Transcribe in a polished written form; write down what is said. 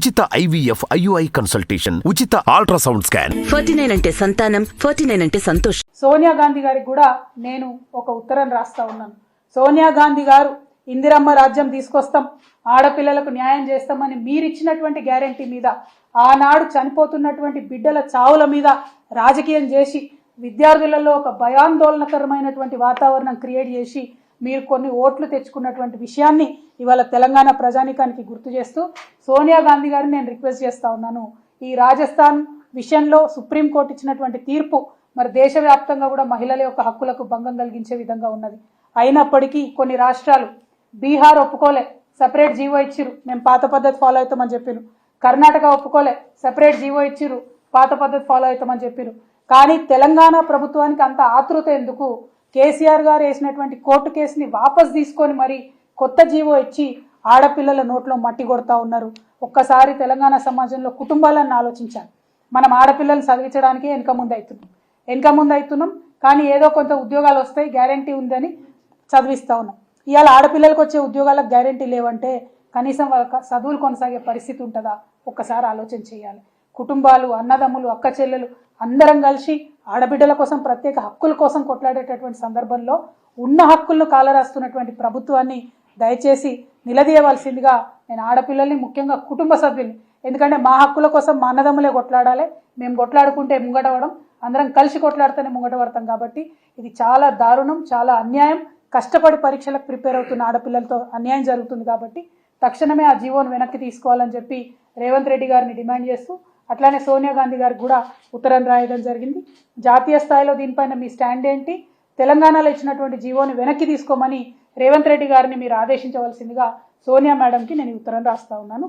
ఉచిత IVF IUI consultation, ఉచిత ultrasound scan. 49 అంటే సంతానం, 49 అంటే సంతోషం. సోనియా గాంధీ గారికి కూడా నేను ఒక ఉత్తరం రాస్తా ఉన్నాను. సోనియా గాంధీ గారు ఇందిరమ్మ రాజ్యం తీసుకొస్తాం, ఆడపిల్లలకు న్యాయం చేస్తామని మీరిచ్చినటువంటి గ్యారెంటీ మీద, ఆనాడు చనిపోతున్నటువంటి బిడ్డల చావుల మీద రాజకీయం చేసి విద్యార్థులలో ఒక భయాందోళనకరమైనటువంటి వాతావరణం క్రియేట్ చేసి మీరు కొన్ని ఓట్లు తెచ్చుకున్నటువంటి విషయాన్ని ఇవాళ తెలంగాణ ప్రజానికానికి గుర్తు చేస్తూ సోనియా గాంధీ గారిని నేను రిక్వెస్ట్ చేస్తా ఉన్నాను. ఈ రాజస్థాన్ విషయంలో సుప్రీంకోర్టు ఇచ్చినటువంటి తీర్పు మరి దేశవ్యాప్తంగా కూడా మహిళల యొక్క హక్కులకు భంగం కలిగించే విధంగా ఉన్నది. అయినప్పటికీ కొన్ని రాష్ట్రాలు, బీహార్ ఒప్పుకోలే, సపరేట్ జీవో ఇచ్చిరు, మేము పాత పద్ధతి ఫాలో అవుతామని చెప్పిరు. కర్ణాటక ఒప్పుకోలే, సపరేట్ జీవో ఇచ్చిరు, పాత పద్ధతి ఫాలో అవుతామని చెప్పిరు. కానీ తెలంగాణ ప్రభుత్వానికి అంత ఆతృత ఎందుకు? కేసీఆర్ గారు వేసినటువంటి కోర్టు కేసుని వాపస్ తీసుకొని మరి కొత్త జీవో ఇచ్చి ఆడపిల్లల నోట్లో మట్టి కొడతా ఉన్నారు. ఒక్కసారి తెలంగాణ సమాజంలో కుటుంబాలను ఆలోచించాలి. మనం ఆడపిల్లలను చదివించడానికి వెనక ముందు అవుతున్నాం. కానీ ఏదో కొంత ఉద్యోగాలు వస్తాయి, గ్యారంటీ ఉందని చదివిస్తూ ఉన్నాం. ఇవాళ ఆడపిల్లలకు వచ్చే ఉద్యోగాలకు గ్యారంటీ లేవంటే కనీసం వాళ్ళ చదువులు కొనసాగే పరిస్థితి ఉంటుందా? ఒక్కసారి ఆలోచన చేయాలి. కుటుంబాలు, అన్నదమ్ములు, అక్క చెల్లెలు అందరం కలిసి ఆడబిడ్డల కోసం, ప్రత్యేక హక్కుల కోసం కొట్లాడేటటువంటి సందర్భంలో ఉన్న హక్కులను కాలరాస్తున్నటువంటి ప్రభుత్వాన్ని దయచేసి నిలదీయవలసిందిగా నేను ఆడపిల్లల్ని, ముఖ్యంగా కుటుంబ సభ్యుల్ని, ఎందుకంటే మా హక్కుల కోసం మా అన్నదమ్ములే కొట్లాడాలి, మేము కొట్లాడుకుంటే ముంగటపడం, అందరం కలిసి కొట్లాడితేనే ముంగటపడతాం. కాబట్టి ఇది చాలా దారుణం, చాలా అన్యాయం. కష్టపడి పరీక్షలకు ప్రిపేర్ అవుతున్న ఆడపిల్లలతో అన్యాయం జరుగుతుంది. కాబట్టి తక్షణమే ఆ జీవోను వెనక్కి తీసుకోవాలని చెప్పి రేవంత్ రెడ్డి గారిని డిమాండ్ చేస్తూ, అట్లానే సోనియా గాంధీ గారికి కూడా ఉత్తరం రాయడం జరిగింది. జాతీయ స్థాయిలో దీనిపైన మీ స్టాండ్ ఏంటి? తెలంగాణలో ఇచ్చినటువంటి జీవోని వెనక్కి తీసుకోమని రేవంత్ రెడ్డి గారిని మీరు ఆదేశించవలసిందిగా సోనియా మేడంకి నేను ఉత్తరం రాస్తా ఉన్నాను.